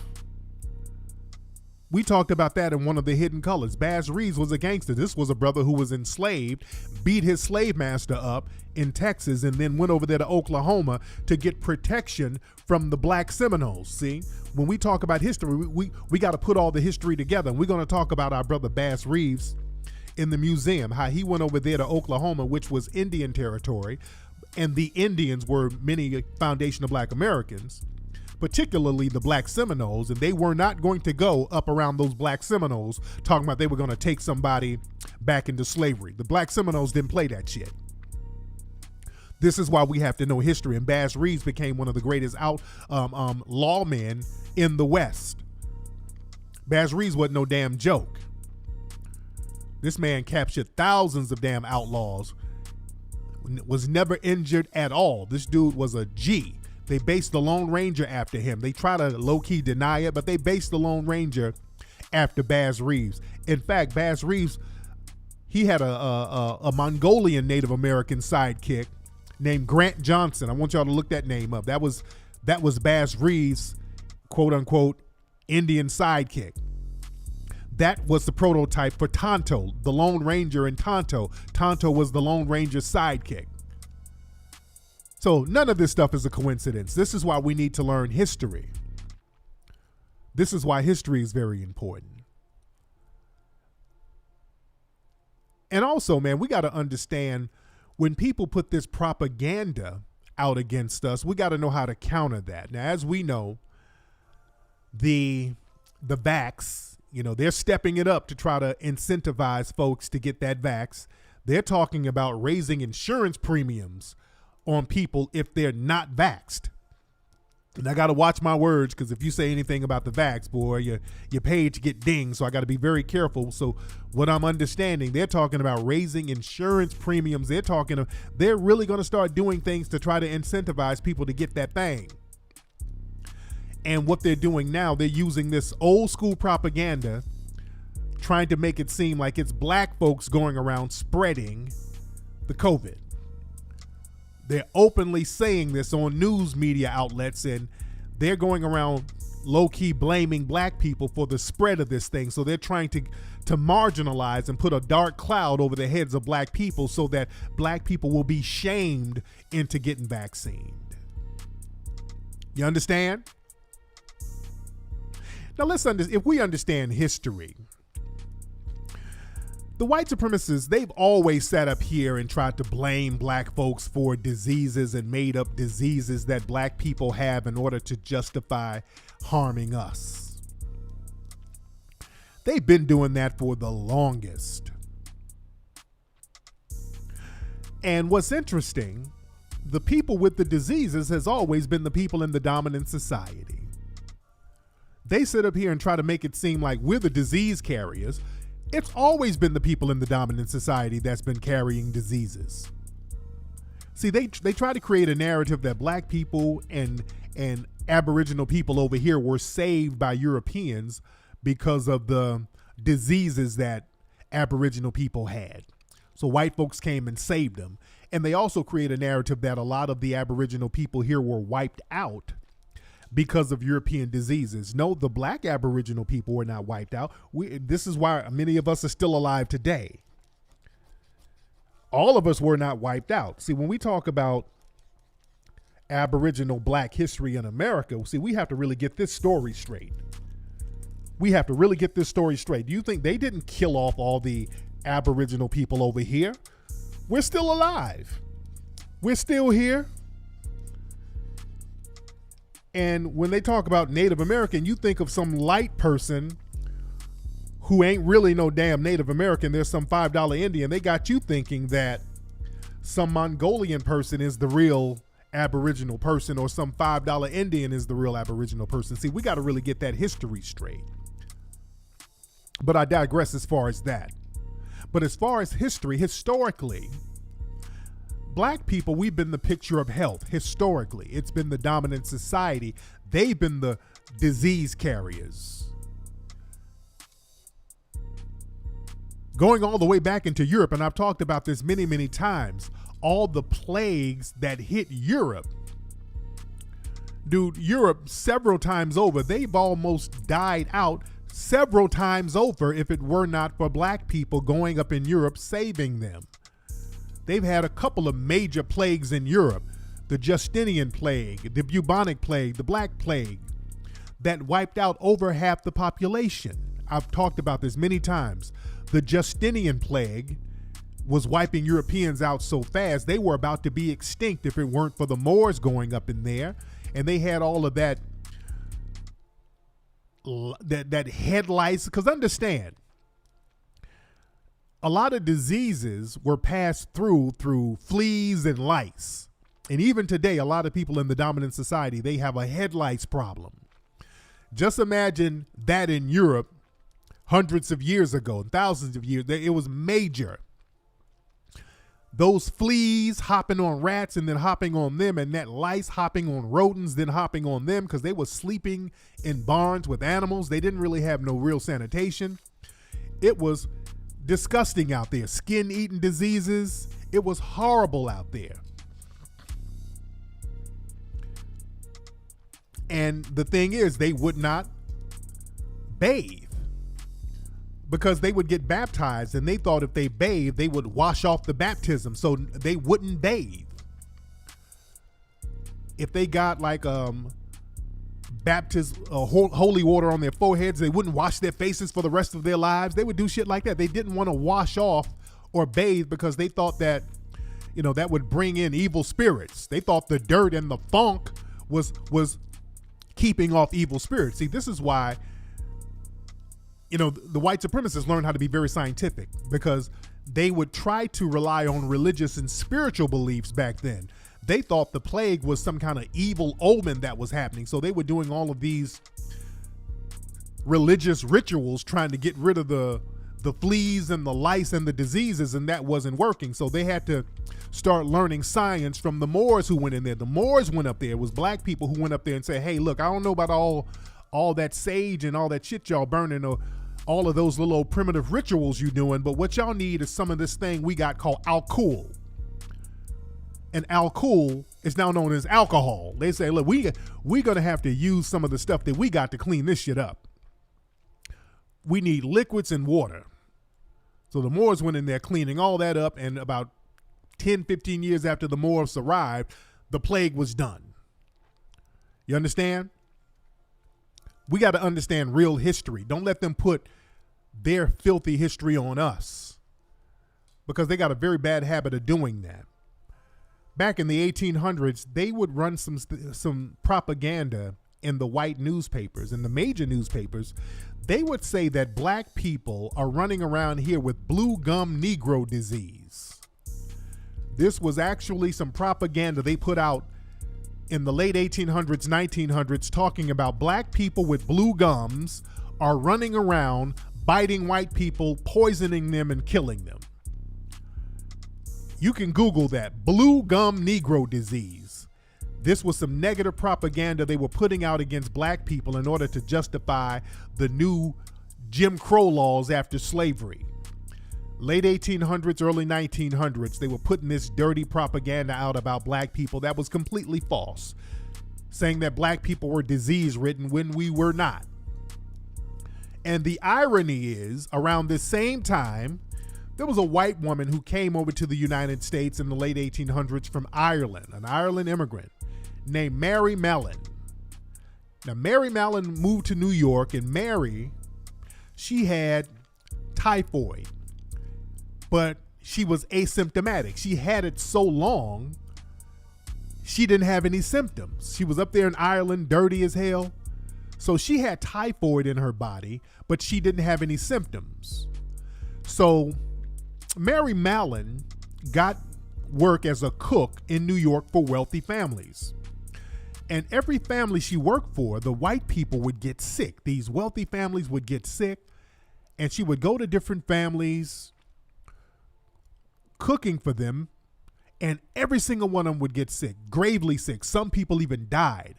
We talked about that in one of the hidden colors. Bass Reeves was a gangster. This was a brother who was enslaved, beat his slave master up in Texas, and then went over there to Oklahoma to get protection from the black Seminoles. See, when we talk about history, we got to put all the history together. And we're going to talk about our brother Bass Reeves in the museum, how he went over there to Oklahoma, which was Indian territory, and the Indians were many foundation of black Americans, particularly the black Seminoles, and they were not going to go up around those black Seminoles talking about they were going to take somebody back into slavery. The black Seminoles didn't play that shit. This is why we have to know history, and Bass Reeves became one of the greatest lawmen in the West. Bass Reeves wasn't no damn joke. This man captured thousands of damn outlaws, was never injured at all. This dude was a G. They based the Lone Ranger after him. They try to low-key deny it, but they based the Lone Ranger after Bass Reeves. In fact, Bass Reeves, he had a Mongolian Native American sidekick named Grant Johnson. I want y'all to look that name up. That was Bass Reeves' quote-unquote Indian sidekick. That was the prototype for Tonto, the Lone Ranger in Tonto. Tonto was the Lone Ranger's sidekick. So none of this stuff is a coincidence. This is why we need to learn history. This is why history is very important. And also, man, we got to understand when people put this propaganda out against us, we got to know how to counter that. Now, as we know, the vax, they're stepping it up to try to incentivize folks to get that vax. They're talking about raising insurance premiums on people if they're not vaxxed. And I got to watch my words, because if you say anything about the vax, boy, you're paid to get dinged. So I got to be very careful. So what I'm understanding, they're talking about raising insurance premiums. They're really going to start doing things to try to incentivize people to get that thing. And what they're doing now, they're using this old school propaganda, trying to make it seem like it's black folks going around spreading the COVID. They're openly saying this on news media outlets, and they're going around low-key blaming black people for the spread of this thing. So they're trying to marginalize and put a dark cloud over the heads of black people so that black people will be shamed into getting vaccinated. You understand? Now if we understand history, the white supremacists, they've always sat up here and tried to blame black folks for diseases and made up diseases that black people have in order to justify harming us. They've been doing that for the longest. And what's interesting, the people with the diseases has always been the people in the dominant society. They sit up here and try to make it seem like we're the disease carriers. It's always been the people in the dominant society that's been carrying diseases. See, they try to create a narrative that black people and Aboriginal people over here were saved by Europeans because of the diseases that Aboriginal people had. So white folks came and saved them. And they also create a narrative that a lot of the Aboriginal people here were wiped out because of European diseases. No, the black Aboriginal people were not wiped out. This is why many of us are still alive today. All of us were not wiped out. See, when we talk about Aboriginal black history in America, see, we have to really get this story straight. Do you think they didn't kill off all the Aboriginal people over here? We're still alive. We're still here. And when they talk about Native American, you think of some light person who ain't really no damn Native American. There's some $5 Indian. They got you thinking that some Mongolian person is the real Aboriginal person, or some $5 Indian is the real Aboriginal person. See, we got to really get that history straight. But I digress as far as that. But as far as history, historically, black people, we've been the picture of health. Historically, it's been the dominant society. They've been the disease carriers. Going all the way back into Europe, and I've talked about this many, many times, all the plagues that hit Europe. Dude, Europe several times over, they've almost died out several times over if it were not for black people going up in Europe saving them. They've had a couple of major plagues in Europe. The Justinian plague, the bubonic plague, the black plague, that wiped out over half the population. I've talked about this many times. The Justinian plague was wiping Europeans out so fast, they were about to be extinct if it weren't for the Moors going up in there. And they had all of that head lice. Because understand, a lot of diseases were passed through fleas and lice. And even today, a lot of people in the dominant society, they have a head lice problem. Just imagine that in Europe hundreds of years ago, thousands of years, it was major. Those fleas hopping on rats and then hopping on them, and that lice hopping on rodents, then hopping on them, because they were sleeping in barns with animals. They didn't really have no real sanitation. It was disgusting out there. Skin-eating diseases. It was horrible out there. And the thing is, they would not bathe because they would get baptized, and they thought if they bathed, they would wash off the baptism, so they wouldn't bathe. If they got like holy water on their foreheads, they wouldn't wash their faces for the rest of their lives. They would do shit like that. They didn't want to wash off or bathe because they thought that, that would bring in evil spirits. They thought the dirt and the funk was keeping off evil spirits. See, this is why, the white supremacists learned how to be very scientific, because they would try to rely on religious and spiritual beliefs back then. They thought the plague was some kind of evil omen that was happening. So they were doing all of these religious rituals trying to get rid of the fleas and the lice and the diseases, and that wasn't working. So they had to start learning science from the Moors who went in there. The Moors went up there. It was black people who went up there and said, hey, look, I don't know about all that sage and all that shit y'all burning, or all of those little primitive rituals you doing, but what y'all need is some of this thing we got called alcohol. And alcohol is now known as alcohol. They say, look, we're going to have to use some of the stuff that we got to clean this shit up. We need liquids and water. So the Moors went in there cleaning all that up, and about 10, 15 years after the Moors arrived, the plague was done. You understand? We got to understand real history. Don't let them put their filthy history on us, because they got a very bad habit of doing that. Back in the 1800s, they would run some propaganda in the white newspapers, in the major newspapers. They would say that black people are running around here with blue gum Negro disease. This was actually some propaganda they put out in the late 1800s, 1900s, talking about black people with blue gums are running around biting white people, poisoning them, and killing them. You can Google that, blue gum Negro disease. This was some negative propaganda they were putting out against black people in order to justify the new Jim Crow laws after slavery. Late 1800s, early 1900s, they were putting this dirty propaganda out about black people that was completely false, saying that black people were disease-ridden when we were not. And the irony is, around this same time, there was a white woman who came over to the United States in the late 1800s from Ireland, an Ireland immigrant named Mary Mellon. Now, Mary Mellon moved to New York, and Mary, she had typhoid, but she was asymptomatic. She had it so long, she didn't have any symptoms. She was up there in Ireland, dirty as hell. So she had typhoid in her body, but she didn't have any symptoms. So Mary Mellon got work as a cook in New York for wealthy families. And every family she worked for, the white people would get sick. These wealthy families would get sick, and she would go to different families cooking for them, and every single one of them would get sick, gravely sick. Some people even died.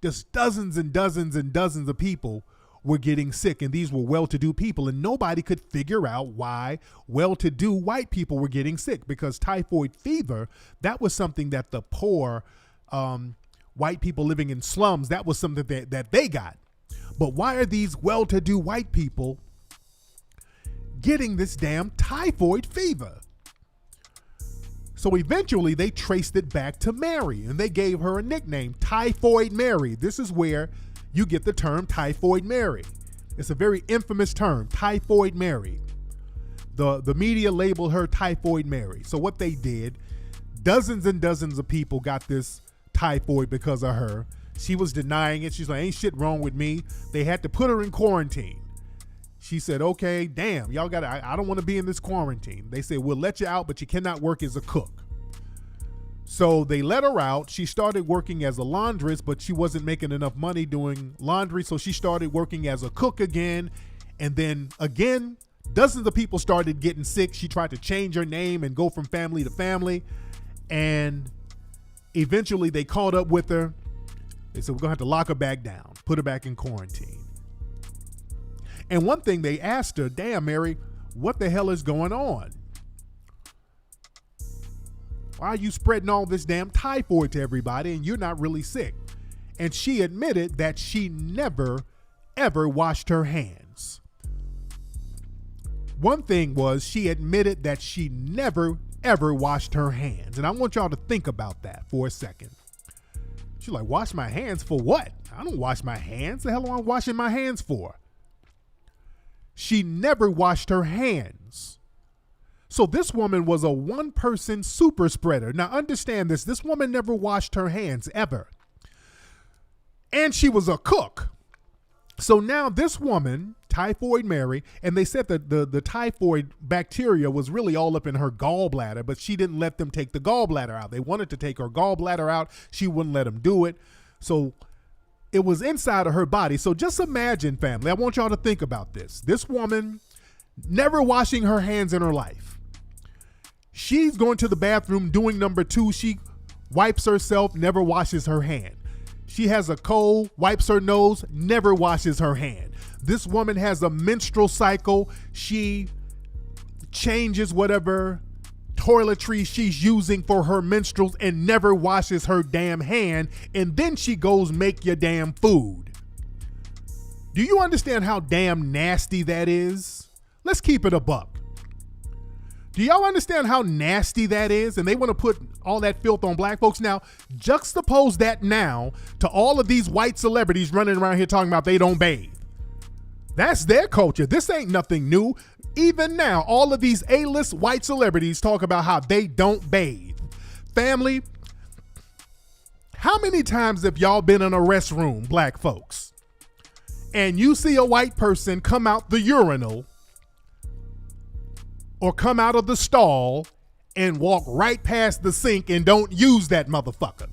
Just dozens and dozens and dozens of people were getting sick, and these were well-to-do people, and nobody could figure out why well-to-do white people were getting sick, because typhoid fever, that was something that the poor white people living in slums, that was something that they got. But why are these well-to-do white people getting this damn typhoid fever? So eventually they traced it back to Mary, and they gave her a nickname, Typhoid Mary. This is where you get the term Typhoid Mary. It's a very infamous term, Typhoid Mary. The media labeled her Typhoid Mary. So what they did, dozens and dozens of people got this typhoid because of her. She was denying it. She's like, ain't shit wrong with me. They had to put her in quarantine. She said, okay, damn, y'all got to, I don't want to be in this quarantine. They said, we'll let you out, but you cannot work as a cook. So they let her out. She started working as a laundress, but she wasn't making enough money doing laundry. So she started working as a cook again. And then again, dozens of people started getting sick. She tried to change her name and go from family to family. And eventually they caught up with her. They said, we're going to have to lock her back down, put her back in quarantine. And one thing they asked her, damn, Mary, what the hell is going on? Why are you spreading all this damn typhoid to everybody and you're not really sick? And she admitted that she never, ever washed her hands. One thing was she admitted that she never, ever washed her hands. And I want y'all to think about that for a second. She's like, wash my hands for what? I don't wash my hands. The hell am I washing my hands for? She never washed her hands. So this woman was a one-person super spreader. Now understand this. This woman never washed her hands ever. And she was a cook. So now this woman, Typhoid Mary, and they said that the typhoid bacteria was really all up in her gallbladder, but she didn't let them take the gallbladder out. They wanted to take her gallbladder out. She wouldn't let them do it. So it was inside of her body. So just imagine, family, I want y'all to think about this. This woman never washing her hands in her life. She's going to the bathroom doing number 2. She wipes herself, never washes her hand. She has a cold, wipes her nose, never washes her hand. This woman has a menstrual cycle. She changes whatever toiletries she's using for her menstruals and never washes her damn hand. And then she goes make your damn food. Do you understand how damn nasty that is? Let's keep it a buck. Do y'all understand how nasty that is? And they want to put all that filth on black folks. Now, juxtapose that now to all of these white celebrities running around here talking about they don't bathe. That's their culture. This ain't nothing new. Even now, all of these A-list white celebrities talk about how they don't bathe. Family, how many times have y'all been in a restroom, black folks, and you see a white person come out the urinal or come out of the stall and walk right past the sink and don't use that motherfucker?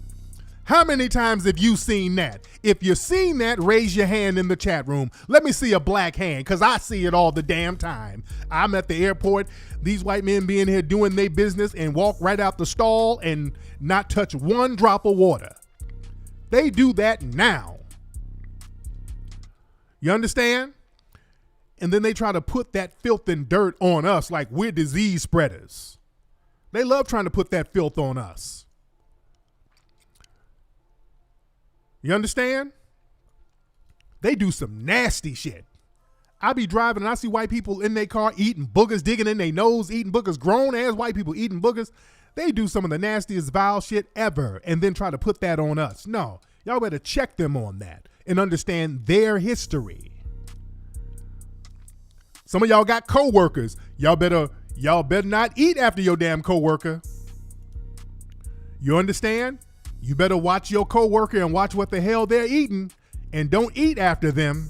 How many times have you seen that? If you've seen that, raise your hand in the chat room. Let me see a black hand, because I see it all the damn time. I'm at the airport, these white men being here doing their business and walk right out the stall and not touch one drop of water. They do that now. You understand? And then they try to put that filth and dirt on us like we're disease spreaders. They love trying to put that filth on us. You understand? They do some nasty shit. I be driving and I see white people in their car eating boogers, digging in their nose, eating boogers, grown ass white people eating boogers. They do some of the nastiest vile shit ever and then try to put that on us. No, y'all better check them on that and understand their history. Some of y'all got coworkers. Y'all better not eat after your damn coworker. You understand? You better watch your coworker and watch what the hell they're eating and don't eat after them.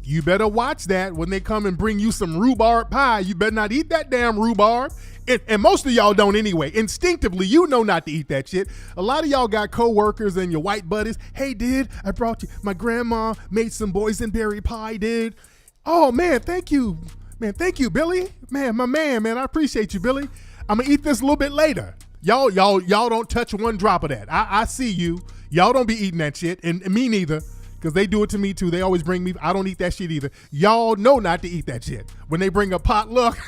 You better watch that when they come and bring you some rhubarb pie. You better not eat that damn rhubarb. And most of y'all don't anyway. Instinctively, you know not to eat that shit. A lot of y'all got coworkers and your white buddies. Hey, dude, I brought you, my grandma made some boysenberry pie, dude. Oh, man, thank you. Man, thank you, Billy. Man, my man, I appreciate you, Billy. I'm going to eat this a little bit later. Y'all don't touch one drop of that. I see you. Y'all don't be eating that shit, and me neither, because they do it to me too. They always bring me. I don't eat that shit either. Y'all know not to eat that shit. When they bring a potluck,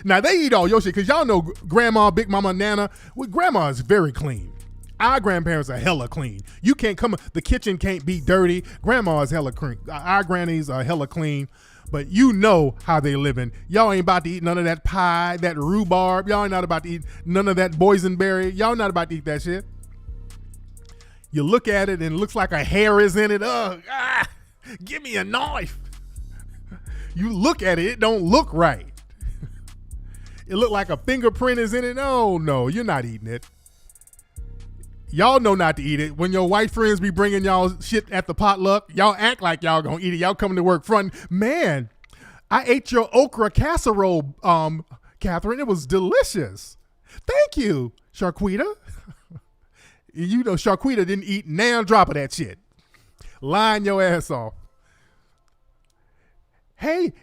now they eat all your shit, because y'all know grandma, big mama, nana. Well, grandma is very clean. Our grandparents are hella clean. You can't come, the kitchen can't be dirty. Grandma's hella clean. Our grannies are hella clean, but you know how they living. Y'all ain't about to eat none of that pie, that rhubarb. Y'all ain't not about to eat none of that boysenberry. Y'all not about to eat that shit. You look at it and it looks like a hair is in it. Give me a knife. You look at it, it don't look right. It look like a fingerprint is in it. Oh no, you're not eating it. Y'all know not to eat it. When your white friends be bringing y'all shit at the potluck, y'all act like y'all gonna eat it. Y'all coming to work front. Man, I ate your okra casserole, Catherine. It was delicious. Thank you, Sharquita. You know Sharquita didn't eat now drop of that shit. Lying your ass off. Hey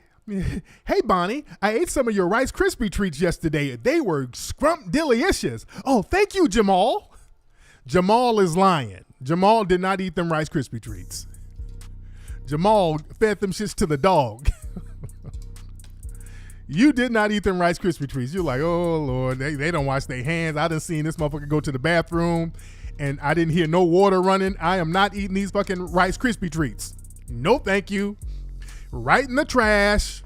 Bonnie, I ate some of your Rice Krispie treats yesterday. They were scrumptious. Oh, thank you, Jamal. Jamal is lying. Jamal did not eat them Rice Krispie treats. Jamal fed them shits to the dog. You did not eat them Rice Krispie treats. You're like, oh Lord, they don't wash their hands. I done seen this motherfucker go to the bathroom and I didn't hear no water running. I am not eating these fucking Rice Krispie treats. No, thank you. Right in the trash.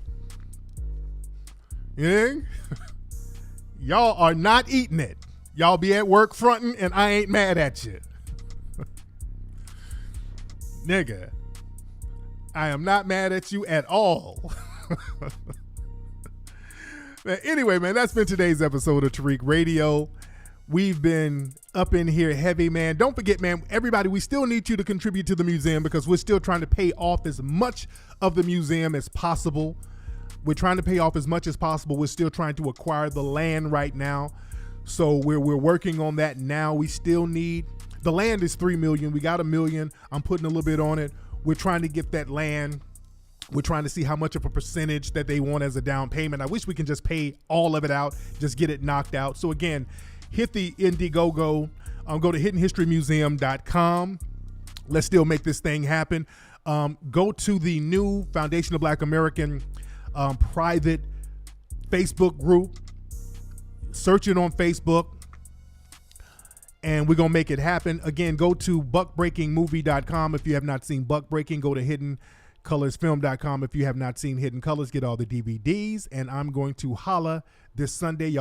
Yeah. Y'all are not eating it. Y'all be at work fronting and I ain't mad at you. Nigga, I am not mad at you at all. Anyway, man, that's been today's episode of Tariq Radio. We've been up in here heavy, man. Don't forget, man, everybody, we still need you to contribute to the museum because we're still trying to pay off as much of the museum as possible. We're trying to pay off as much as possible. We're still trying to acquire the land right now. So we're working on that now. We still need, the land is $3 million. We got $1 million. I'm putting a little bit on it. We're trying to get that land. We're trying to see how much of a percentage that they want as a down payment. I wish we can just pay all of it out, just get it knocked out. So again, hit the Indiegogo, go to hiddenhistorymuseum.com. Let's still make this thing happen. Go to the new Foundation of Black American private Facebook group. Search it on Facebook, and we're going to make it happen. Again, go to buckbreakingmovie.com if you have not seen Buckbreaking. Go to hiddencolorsfilm.com if you have not seen Hidden Colors. Get all the DVDs, and I'm going to holla this Sunday. Y'all